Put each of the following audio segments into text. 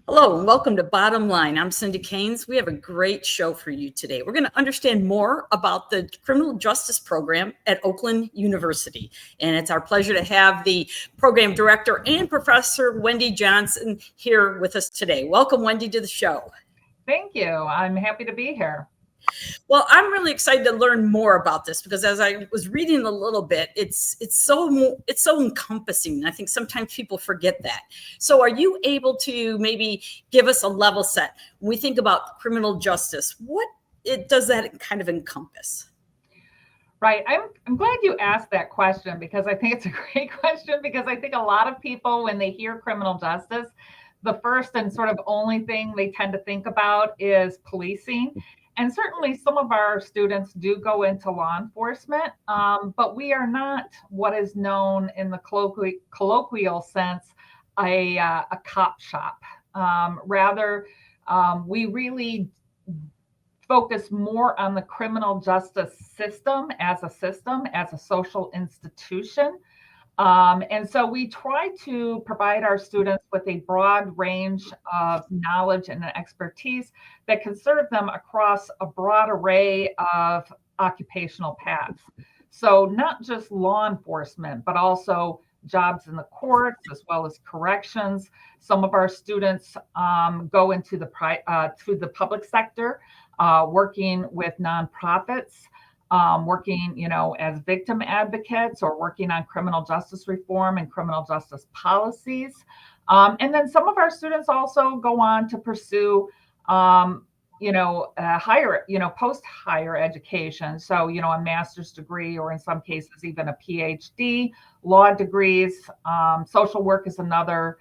Hello and welcome to Bottom Line. I'm Cindy Keynes. We have a great show for you today. We're going to understand more about the criminal justice program at Oakland University. And it's our pleasure to have the program director and Professor Wendi Johnson here with us today. Welcome, Wendi, to the show. Thank you. I'm happy to be here. Well, I'm really excited to learn more about this because as I was reading a little bit, it's so encompassing. And I think sometimes people forget that. So are you able to maybe give us a level set when we think about criminal justice? What does that kind of encompass? Right. I'm glad you asked that question because I think it's a great question because I think a lot of people, when they hear criminal justice, the first and sort of only thing they tend to think about is policing. And certainly some of our students do go into law enforcement, but we are not what is known in the colloquial sense a cop shop. Rather, we really focus more on the criminal justice system, as a social institution. And so we try to provide our students with a broad range of knowledge and expertise that can serve them across a broad array of occupational paths. So not just law enforcement, but also jobs in the courts as well as corrections. Some of our students go into to the public sector, working with nonprofits. Working, as victim advocates or working on criminal justice reform and criminal justice policies. And then some of our students also go on to pursue, higher, post-higher education. So, a master's degree, or in some cases, even a PhD, law degrees. Social work is another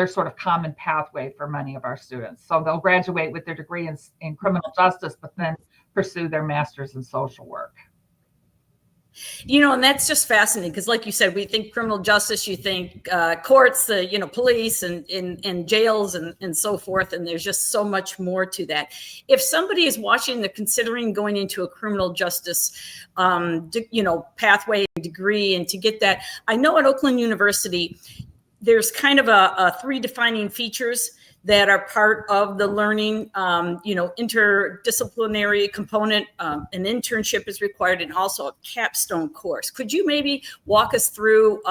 sort of common pathway for many of our students. So they'll graduate with their degree in criminal justice, but then pursue their master's in social work. And that's just fascinating because, like you said, we think criminal justice, you think courts, police and jails and so forth. And there's just so much more to that. If somebody is watching, they're considering going into a criminal justice, pathway degree, and to get that, I know at Oakland University, there's kind of a three defining features that are part of the learning, interdisciplinary component. An internship is required and also a capstone course. Could you maybe walk us through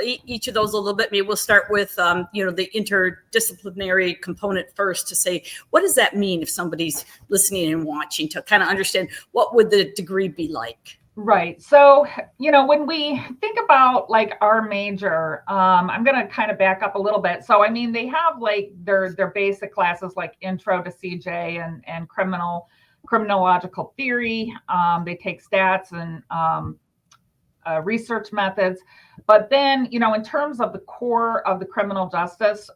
each of those a little bit? Maybe we'll start with, the interdisciplinary component first to say, what does that mean if somebody's listening and watching to kind of understand what would the degree be like? Right. So, when we think about like our major, I'm going to kind of back up a little bit. So, I mean, they have like their basic classes like intro to CJ and criminological theory. They take stats and research methods. But then, in terms of the core of the criminal justice,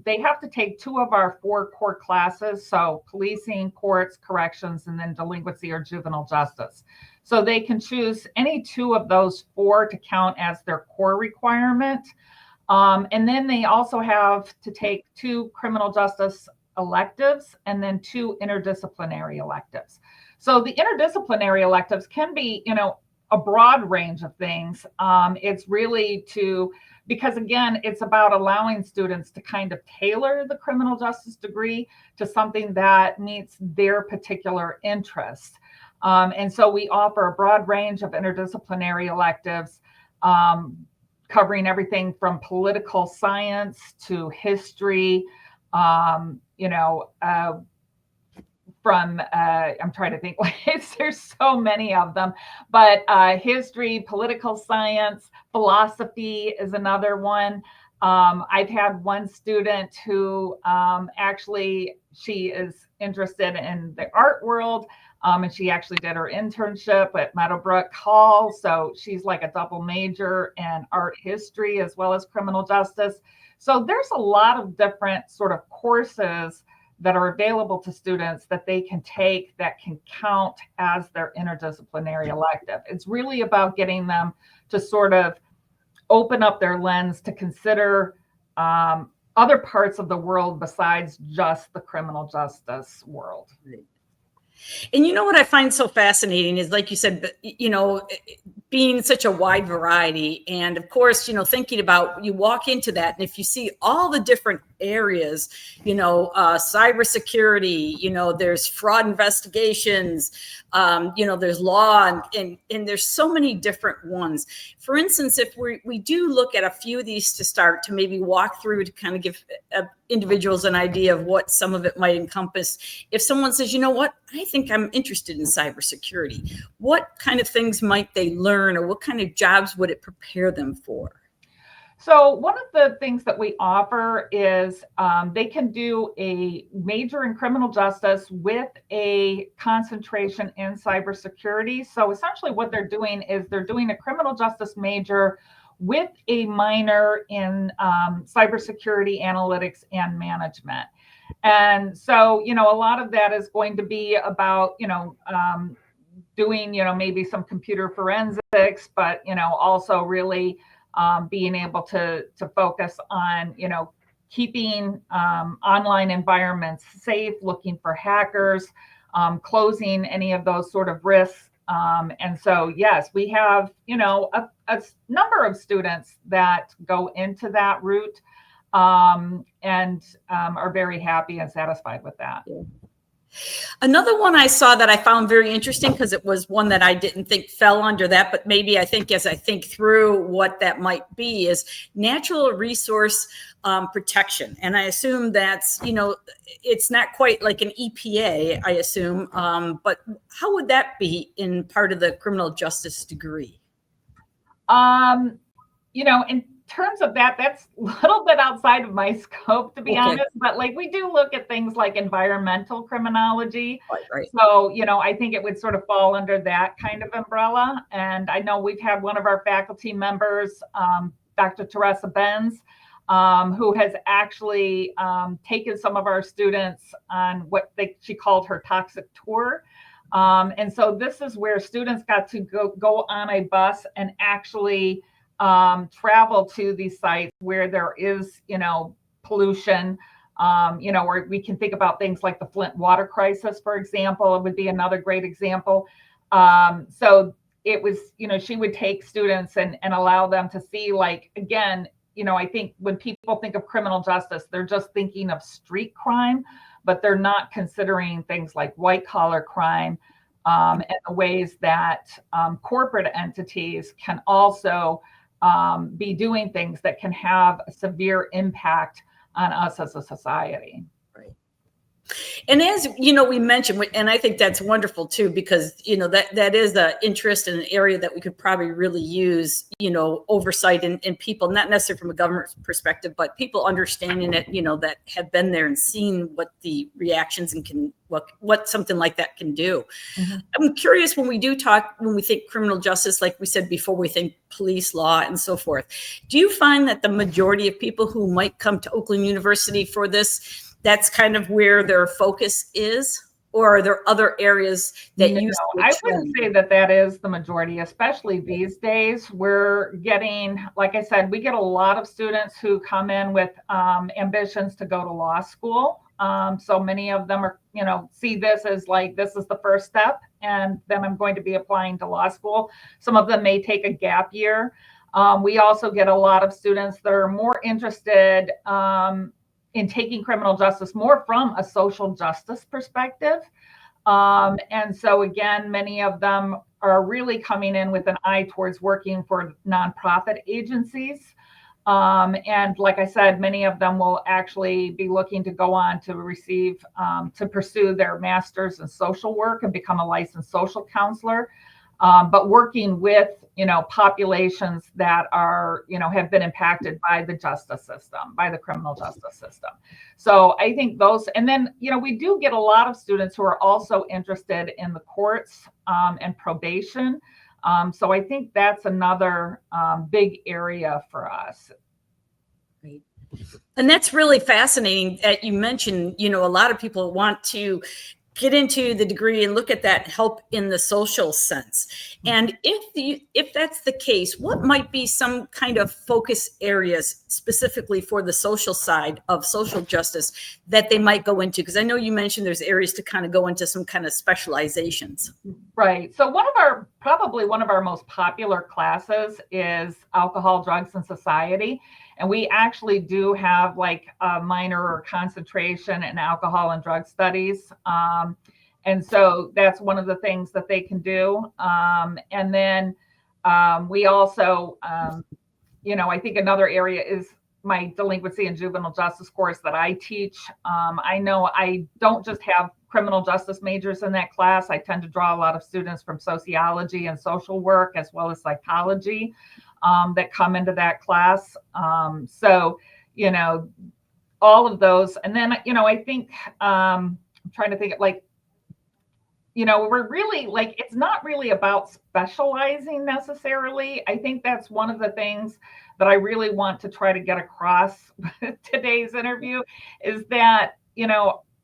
they have to take two of our four core classes. So policing, courts, corrections, and then delinquency or juvenile justice. So they can choose any two of those four to count as their core requirement. And then they also have to take two criminal justice electives and then two interdisciplinary electives. So the interdisciplinary electives can be, a broad range of things. It's really because again, it's about allowing students to kind of tailor the criminal justice degree to something that meets their particular interest. And so we offer a broad range of interdisciplinary electives, covering everything from political science to history, I'm trying to think, there's so many of them, but history, political science, philosophy is another one. I've had one student who she is interested in the art world, and she actually did her internship at Meadowbrook Hall. So she's like a double major in art history as well as criminal justice. So there's a lot of different sort of courses that are available to students that they can take that can count as their interdisciplinary elective. It's really about getting them to sort of open up their lens to consider other parts of the world besides just the criminal justice world. And what I find so fascinating is, like you said, being such a wide variety. And of course, thinking about, you walk into that, and if you see all the different areas, cybersecurity, there's fraud investigations, there's law, and there's so many different ones. For instance, if we do look at a few of these to start, to maybe walk through to kind of give individuals an idea of what some of it might encompass. If someone says, you know what, I think I'm interested in cybersecurity, what kind of things might they learn, or what kind of jobs would it prepare them for? So one of the things that we offer is they can do a major in criminal justice with a concentration in cybersecurity. So essentially what they're doing is they're doing a criminal justice major with a minor in cybersecurity, analytics, and management. And so, a lot of that is going to be about, doing, maybe some computer forensics, but, also really being able to focus on, keeping online environments safe, looking for hackers, closing any of those sort of risks. And so, yes, we have, a number of students that go into that route and are very happy and satisfied with that. Yeah. Another one I saw that I found very interesting, because it was one that I didn't think fell under that, but maybe I think as I think through what that might be, is natural resource protection. And I assume that's, it's not quite like an EPA, I assume, but how would that be in part of the criminal justice degree? In terms of that, that's a little bit outside of my scope, to be honest, but like we do look at things like environmental criminology. Right. So, I think it would sort of fall under that kind of umbrella. And I know we've had one of our faculty members, Dr. Teresa Benz, who has actually taken some of our students on what she called her toxic tour. And so this is where students got to go on a bus and actually travel to these sites where there is, pollution, where we can think about things like the Flint water crisis, for example. It would be another great example. So it was, she would take students and allow them to see, like, again, I think when people think of criminal justice, they're just thinking of street crime, but they're not considering things like white collar crime, and the ways that corporate entities can also be doing things that can have a severe impact on us as a society. Right. And as we mentioned, and I think that's wonderful too, because that is an interest in an area that we could probably really use oversight in people, not necessarily from a government perspective, but people understanding it, that have been there and seen what the reactions and what something like that can do. Mm-hmm. I'm curious, when we think criminal justice, like we said before, we think police, law, and so forth. Do you find that the majority of people who might come to Oakland University for this, that's kind of where their focus is? Or are there other areas that you? I wouldn't say that is the majority, especially these days. We're getting, like I said, we get a lot of students who come in with ambitions to go to law school. So many of them are, see this as like, this is the first step, and then I'm going to be applying to law school. Some of them may take a gap year. We also get a lot of students that are more interested in taking criminal justice more from a social justice perspective. And so again, many of them are really coming in with an eye towards working for nonprofit agencies. And like I said, many of them will actually be looking to go on to receive, to pursue their master's in social work and become a licensed social counselor. But working with, populations that are, have been impacted by the justice system, by the criminal justice system. So I think those, and then, we do get a lot of students who are also interested in the courts and probation. So I think that's another big area for us. Right. And that's really fascinating that you mentioned, a lot of people want to get into the degree and look at that help in the social sense. And if that's the case, what might be some kind of focus areas specifically for the social side of social justice that they might go into? Because I know you mentioned there's areas to kind of go into some kind of specializations. Right. So probably one of our most popular classes is alcohol, drugs, and society. And we actually do have like a minor or concentration in alcohol and drug studies. And so that's one of the things that they can do. And then we also, I think another area is my delinquency and juvenile justice course that I teach. I know I don't just have criminal justice majors in that class. I tend to draw a lot of students from sociology and social work, as well as psychology, that come into that class. So, all of those. And then, I think, I'm trying to think like, we're really like, it's not really about specializing necessarily. I think that's one of the things that I really want to try to get across today's interview is that,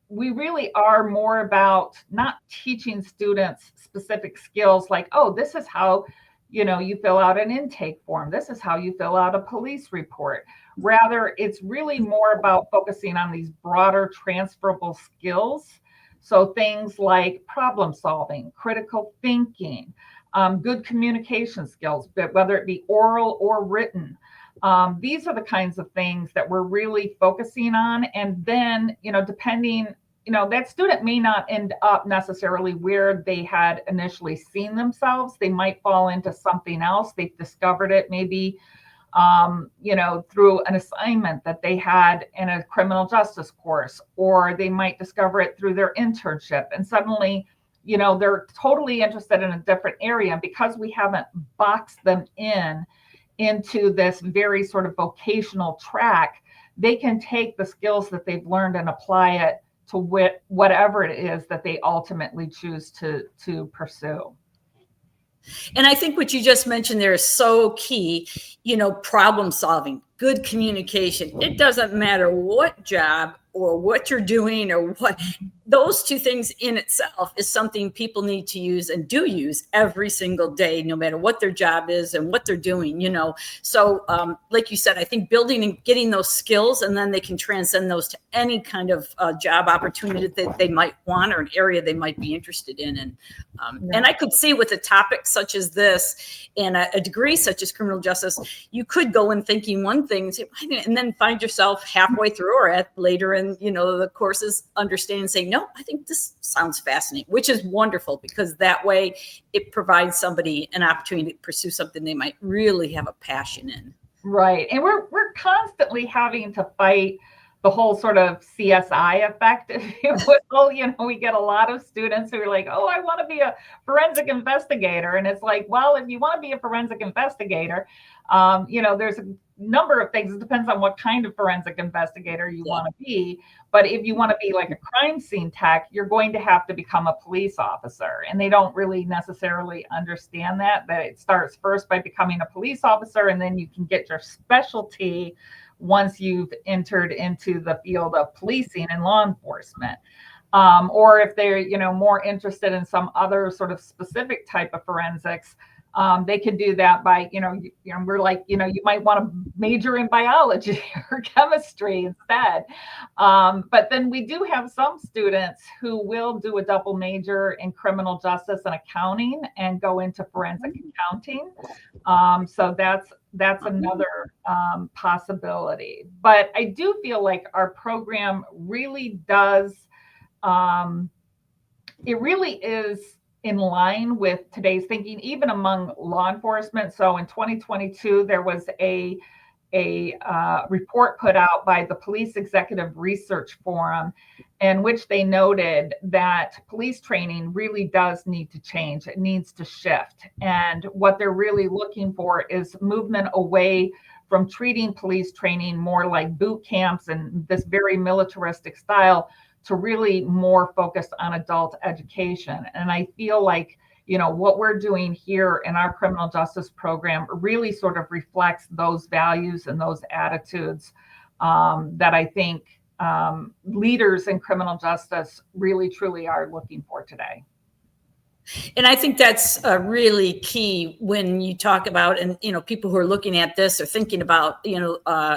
we really are more about not teaching students specific skills like, oh, this is how, you fill out an intake form. This is how you fill out a police report. Rather, it's really more about focusing on these broader transferable skills. So things like problem solving, critical thinking, good communication skills, whether it be oral or written. These are the kinds of things that we're really focusing on. And then, depending, that student may not end up necessarily where they had initially seen themselves. They might fall into something else. They've discovered it maybe, through an assignment that they had in a criminal justice course, or they might discover it through their internship. And suddenly, they're totally interested in a different area. And because we haven't boxed them into this very sort of vocational track, they can take the skills that they've learned and apply it to whatever it is that they ultimately choose to pursue. And I think what you just mentioned there is so key, problem solving, good communication. It doesn't matter what job or what you're doing or what, those two things in itself is something people need to use and do use every single day, no matter what their job is and what they're doing, So like you said, I think building and getting those skills, and then they can transcend those to any kind of job opportunity that they might want or an area they might be interested in. And I could see with a topic such as this and a degree such as criminal justice, you could go in thinking one thing and then find yourself halfway through or later in the courses understanding, saying, no, I think this sounds fascinating, which is wonderful, because that way it provides somebody an opportunity to pursue something they might really have a passion in. Right. And we're constantly having to fight the whole sort of CSI effect, if you will. We get a lot of students who are like, oh, I want to be a forensic investigator. And it's like, well, if you want to be a forensic investigator, there's a number of things. It depends on what kind of forensic investigator you want to be. But if you want to be like a crime scene tech, you're going to have to become a police officer. And they don't really necessarily understand that it starts first by becoming a police officer, and then you can get your specialty once you've entered into the field of policing and law enforcement. Or if they're, more interested in some other sort of specific type of forensics, they can do that by, we're like, you might want to major in biology or chemistry instead. But then we do have some students who will do a double major in criminal justice and accounting and go into forensic accounting. So that's another possibility. But I do feel like our program really does, it really is in line with today's thinking, even among law enforcement. So in 2022, there was a report put out by the Police Executive Research Forum, in which they noted that police training really does need to change. It needs to shift. And what they're really looking for is movement away from treating police training more like boot camps and this very militaristic style to really more focused on adult education. And I feel like, what we're doing here in our criminal justice program really sort of reflects those values and those attitudes that I think leaders in criminal justice really, truly are looking for today. And I think that's really key when you talk about, and people who are looking at this or thinking about,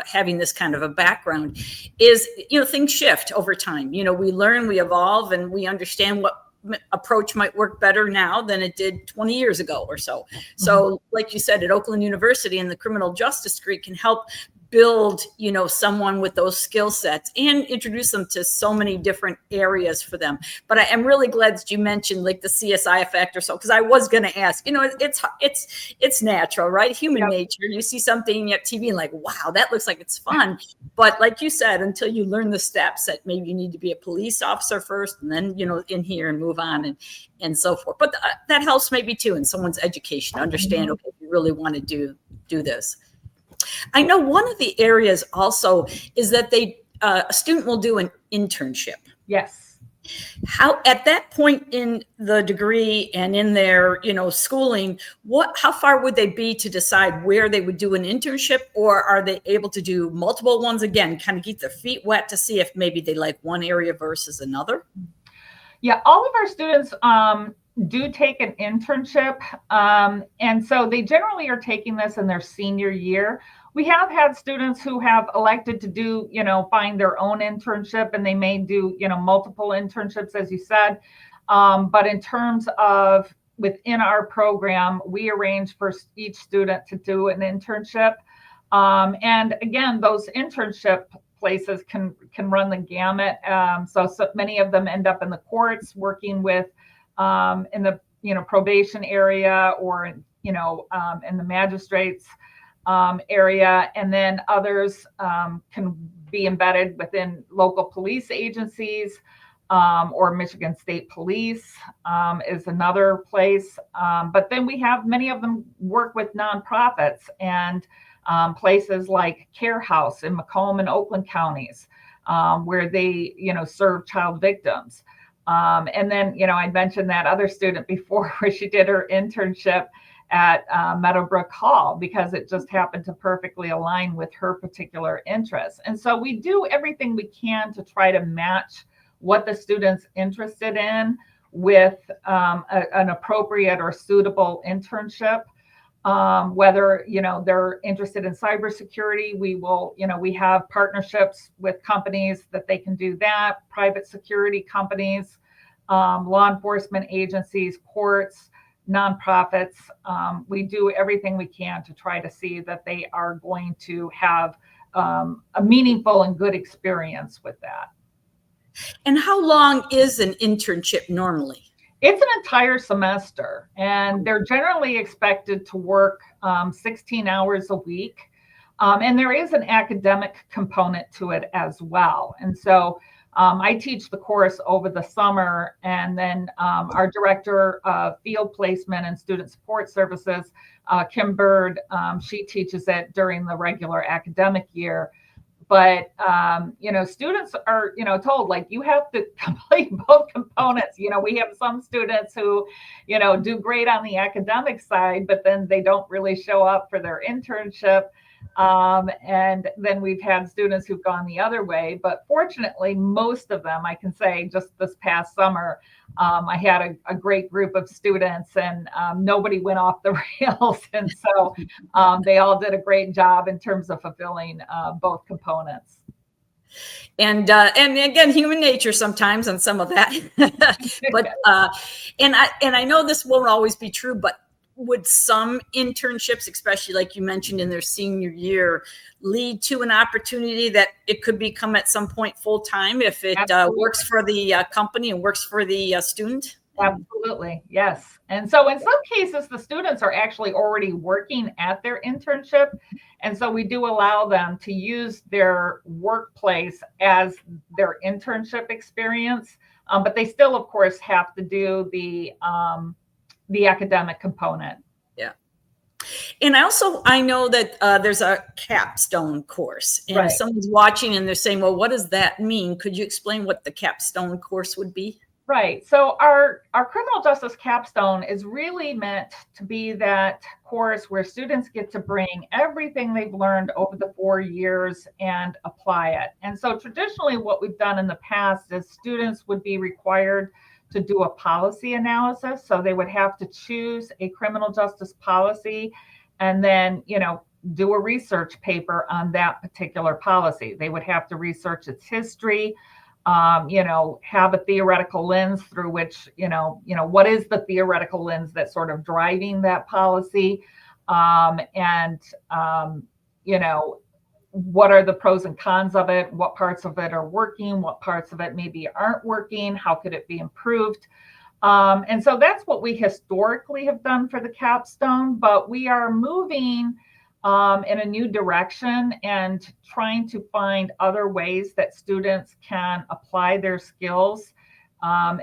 having this kind of a background, is things shift over time. We learn, we evolve, and we understand what approach might work better now than it did 20 years ago or so. So, like you said, at Oakland University, and the criminal justice degree can help build someone with those skill sets and introduce them to so many different areas for them. But I am really glad that you mentioned like the CSI effect or so, because I was going to ask. It's natural, right? Human nature. You see something at TV and like, wow, that looks like it's fun. But like you said, until you learn the steps, that maybe you need to be a police officer first, and then in here and move on and so forth. But that helps maybe too in someone's education, understand, okay, if you really want to do this. I know one of the areas also is that a student will do an internship. Yes. How, at that point in the degree and in their, schooling, how far would they be to decide where they would do an internship, or are they able to do multiple ones again, kind of get their feet wet to see if maybe they like one area versus another? Yeah, all of our students do take an internship. And so they generally are taking this in their senior year. We have had students who have elected to do, find their own internship, and they may do, multiple internships, as you said. But in terms of within our program, we arrange for each student to do an internship. And again, those internship places can run the gamut. So many of them end up in the courts working with in the probation area, or in the magistrates area, and then others can be embedded within local police agencies, or Michigan State Police is another place. But then we have many of them work with nonprofits and places like Care House in Macomb and Oakland counties, where they serve child victims. And then, I mentioned that other student before where she did her internship at Meadowbrook Hall, because it just happened to perfectly align with her particular interests. And so we do everything we can to try to match what the student's interested in with an appropriate or suitable internship. Whether, they're interested in cybersecurity, we have partnerships with companies that they can do that, private security companies, law enforcement agencies, courts, nonprofits. We do everything we can to try to see that they are going to have a meaningful and good experience with that. And how long is an internship normally? It's an entire semester, and they're generally expected to work 16 hours a week. And there is an academic component to it as well. And so I teach the course over the summer, and then our director of field placement and student support services, Kim Bird, she teaches it during the regular academic year. But, students are, told, like, you have to complete both components. We have some students who, do great on the academic side, but then they don't really show up for their internship. And then we've had students who've gone the other way. But fortunately, most of them, I can say, just this past summer, I had a great group of students, and nobody went off the rails. And so they all did a great job in terms of fulfilling both components. And again, human nature sometimes on some of that. But and I know this won't always be true, but would some internships, especially like you mentioned in their senior year, lead to an opportunity that it could become at some point full time if it works for the company and works for the student? Absolutely. Yes. And so in some cases, the students are actually already working at their internship. And so we do allow them to use their workplace as their internship experience. But they still, of course, have to do the academic component. Yeah. And I know that there's a capstone course, and if someone's watching and they're saying, well, what does that mean? Could you explain what the capstone course would be? Right. So our criminal justice capstone is really meant to be that course where students get to bring everything they've learned over the 4 years and apply it. And so traditionally what we've done in the past is students would be required to do a policy analysis. So they would have to choose a criminal justice policy and then, do a research paper on that particular policy. They would have to research its history, have a theoretical lens through which, what is the theoretical lens that's sort of driving that policy? And, what are the pros and cons of it? What parts of it are working? What parts of it maybe aren't working? How could it be improved? And so that's what we historically have done for the capstone, but we are moving in a new direction and trying to find other ways that students can apply their skills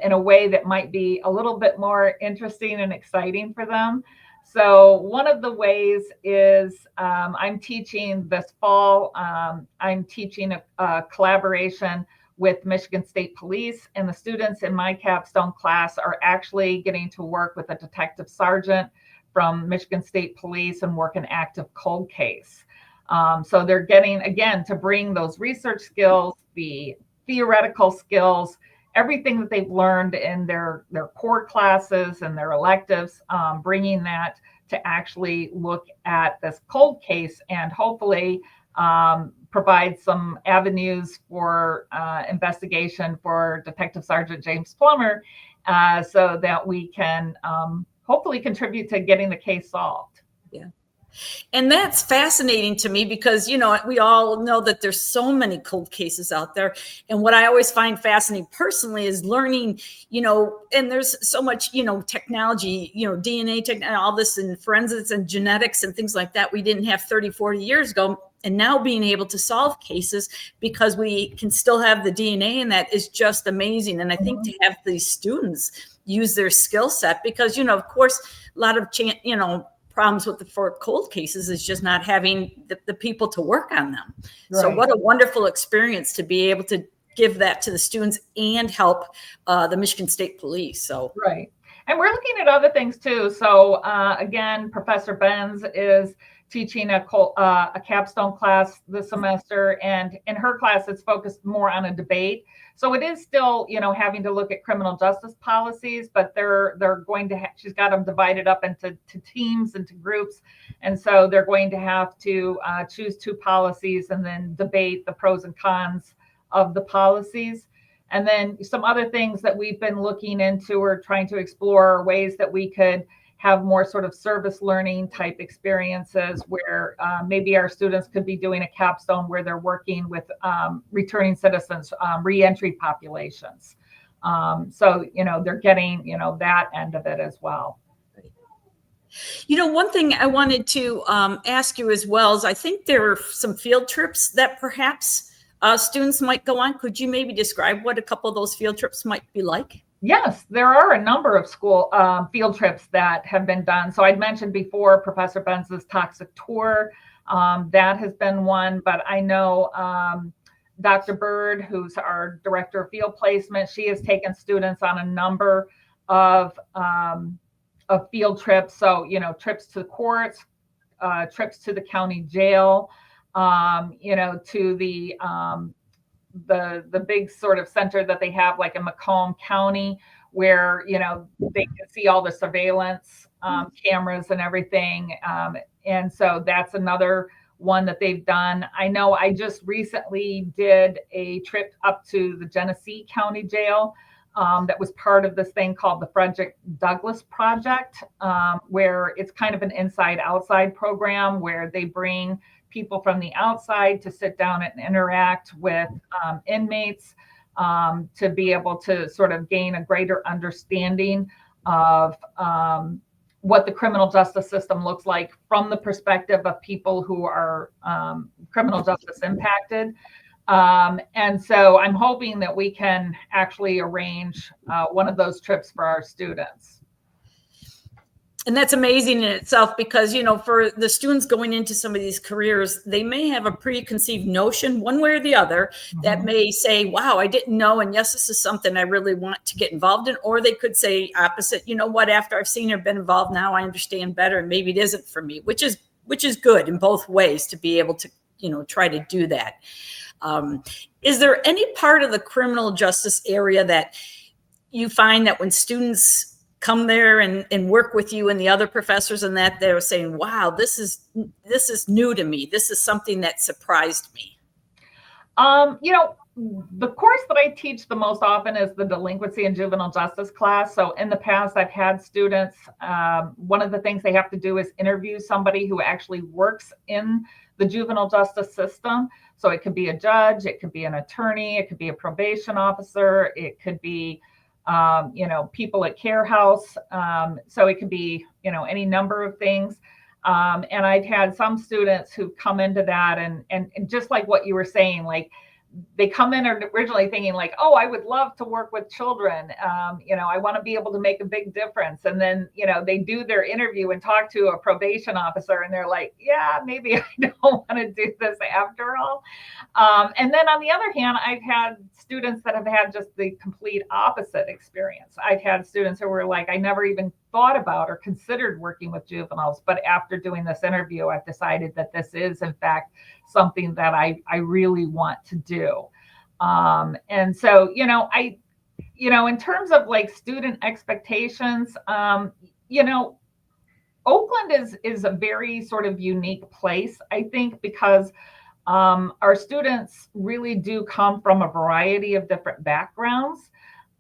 in a way that might be a little bit more interesting and exciting for them. So one of the ways is I'm teaching this fall, I'm teaching a collaboration with Michigan State Police, and the students in my capstone class are actually getting to work with a detective sergeant from Michigan State Police and work an active cold case. So they're getting, again, to bring those research skills, the theoretical skills, everything that they've learned in their core classes and their electives, bringing that to actually look at this cold case and hopefully provide some avenues for investigation for Detective Sergeant James Plummer so that we can hopefully contribute to getting the case solved. Yeah. And that's fascinating to me because, we all know that there's so many cold cases out there. And what I always find fascinating personally is learning, and there's so much, technology, DNA technology, all this in forensics and genetics and things like that we didn't have 30, 40 years ago. And now being able to solve cases because we can still have the DNA, and that is just amazing. And I think to have these students use their skill set because, of course, a lot of, problems with for cold cases is just not having the people to work on them. Right. So what a wonderful experience to be able to give that to the students and help the Michigan State Police. So right. And we're looking at other things too. So again, Professor Benz is teaching a capstone class this semester, and in her class it's focused more on a debate. So it is still, having to look at criminal justice policies, but they're going to she's got them divided up into teams, into groups, and so they're going to have to choose two policies and then debate the pros and cons of the policies. And then some other things that we've been looking into or trying to explore ways that we could have more sort of service learning type experiences where maybe our students could be doing a capstone where they're working with returning citizens, reentry populations. So, they're getting, that end of it as well. One thing I wanted to ask you as well is I think there are some field trips that perhaps students might go on. Could you maybe describe what a couple of those field trips might be like? Yes, there are a number of school field trips that have been done. So I'd mentioned before Professor Benz's toxic tour. That has been one, but I know Dr. Bird, who's our director of field placement, she has taken students on a number of field trips. So, trips to the courts, trips to the county jail, to the big sort of center that they have like in Macomb County where, they can see all the surveillance cameras and everything. And so that's another one that they've done. I know I just recently did a trip up to the Genesee County Jail that was part of this thing called the Frederick Douglass Project, where it's kind of an inside-outside program where they bring people from the outside to sit down and interact with inmates to be able to sort of gain a greater understanding of what the criminal justice system looks like from the perspective of people who are criminal justice impacted. And so I'm hoping that we can actually arrange one of those trips for our students. And that's amazing in itself because, for the students going into some of these careers, they may have a preconceived notion one way or the other that may say, wow, I didn't know. And yes, this is something I really want to get involved in. Or they could say opposite, you know what, after I've seen or been involved now, I understand better. And maybe it isn't for me, which is good in both ways to be able to, try to do that. Is there any part of the criminal justice area that you find that when students come there and work with you and the other professors and that they're saying, wow, this is new to me. This is something that surprised me? The course that I teach the most often is the delinquency and juvenile justice class. So in the past, I've had students, one of the things they have to do is interview somebody who actually works in the juvenile justice system. So it could be a judge, it could be an attorney, it could be a probation officer, it could be people at care house. So it could be, any number of things. And I've had some students who come into that and just like what you were saying, like they come in originally thinking like, oh, I would love to work with children. I want to be able to make a big difference. And then, they do their interview and talk to a probation officer and they're like, yeah, maybe I don't want to do this after all. And then on the other hand, I've had students that have had just the complete opposite experience. I've had students who were like, I never even thought about or considered working with juveniles, but after doing this interview, I've decided that this is in fact something that I really want to do. And so, in terms of like student expectations, Oakland is a very sort of unique place, I think, because our students really do come from a variety of different backgrounds.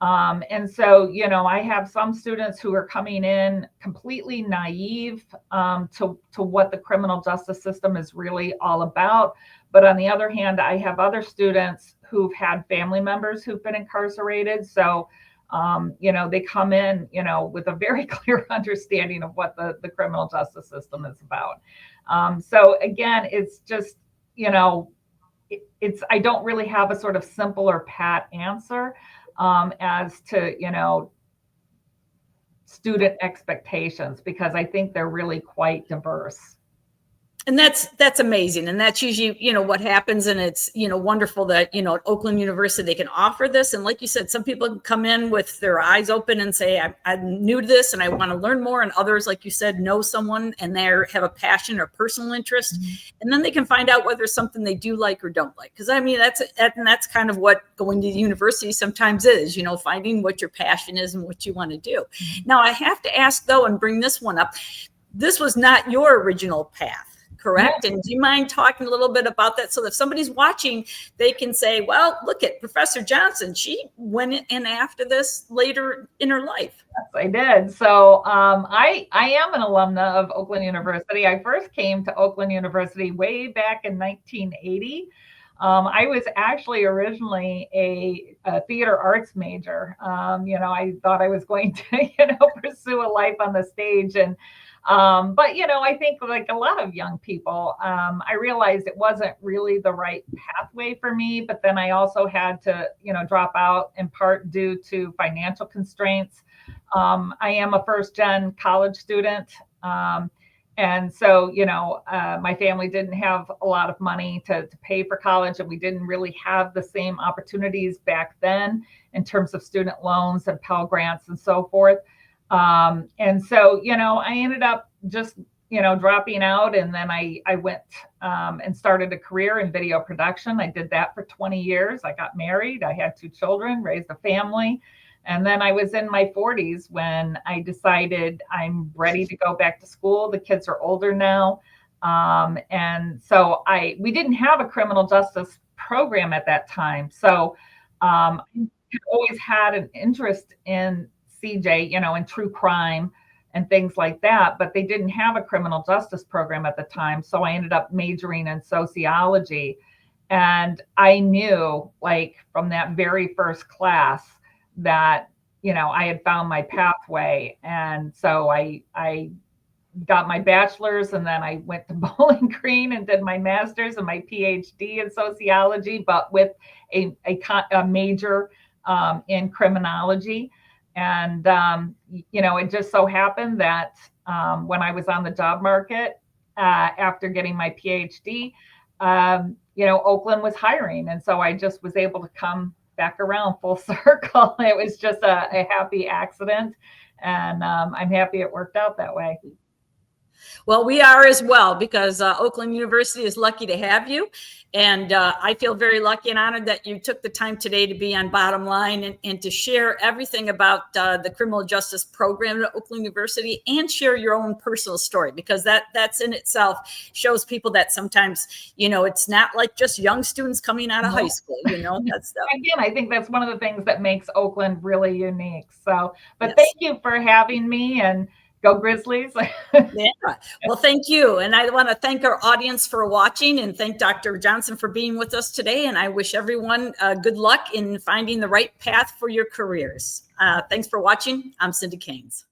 And so, I have some students who are coming in completely naive to what the criminal justice system is really all about. But on the other hand, I have other students who've had family members who've been incarcerated. So, they come in, with a very clear understanding of what the criminal justice system is about. So again, it's just, I don't really have a sort of simple or pat answer as to, student expectations, because I think they're really quite diverse. And that's amazing. And that's usually, what happens. And it's, wonderful that, at Oakland University, they can offer this. And like you said, some people can come in with their eyes open and say, I'm new to this and I want to learn more. And others, like you said, know someone and they have a passion or personal interest. Mm-hmm. And then they can find out whether it's something they do like or don't like. Because that's kind of what going to the university sometimes is, finding what your passion is and what you want to do. Mm-hmm. Now, I have to ask, though, and bring this one up. This was not your original path. Correct. Yeah. And do you mind talking a little bit about that? So that if somebody's watching, they can say, well, look at Professor Johnson. She went in after this later in her life. Yes, I did. So I am an alumna of Oakland University. I first came to Oakland University way back in 1980. I was actually originally a theater arts major. I thought I was going to, pursue a life on the stage. And but, I think like a lot of young people, I realized it wasn't really the right pathway for me. But then I also had to, drop out in part due to financial constraints. I am a first gen college student. And so, my family didn't have a lot of money to pay for college, and we didn't really have the same opportunities back then in terms of student loans and Pell Grants and so forth. And so, I ended up just, dropping out. And then I went and started a career in video production. I did that for 20 years. I got married. I had 2 children, raised a family. And then I was in my 40s when I decided I'm ready to go back to school. The kids are older now. And so we didn't have a criminal justice program at that time. So I always had an interest in CJ, in true crime and things like that, but they didn't have a criminal justice program at the time. So I ended up majoring in sociology. And I knew, like, from that very first class that, I had found my pathway. And so I got my bachelor's, and then I went to Bowling Green and did my master's and my PhD in sociology, but with a major in criminology. And, it just so happened that when I was on the job market after getting my PhD. Oakland was hiring. And so I just was able to come back around full circle. It was just a happy accident. And I'm happy it worked out that way. Well, we are as well, because Oakland University is lucky to have you. And I feel very lucky and honored that you took the time today to be on Bottom Line and to share everything about the criminal justice program at Oakland University, and share your own personal story, because that's in itself shows people that sometimes, it's not like just young students coming out of high school, that's stuff. Again, I think that's one of the things that makes Oakland really unique. So, but Yes. Thank you for having me, and go Grizzlies. Yeah. Well, thank you. And I want to thank our audience for watching, and thank Dr. Johnson for being with us today. And I wish everyone good luck in finding the right path for your careers. Thanks for watching. I'm Cindy Keynes.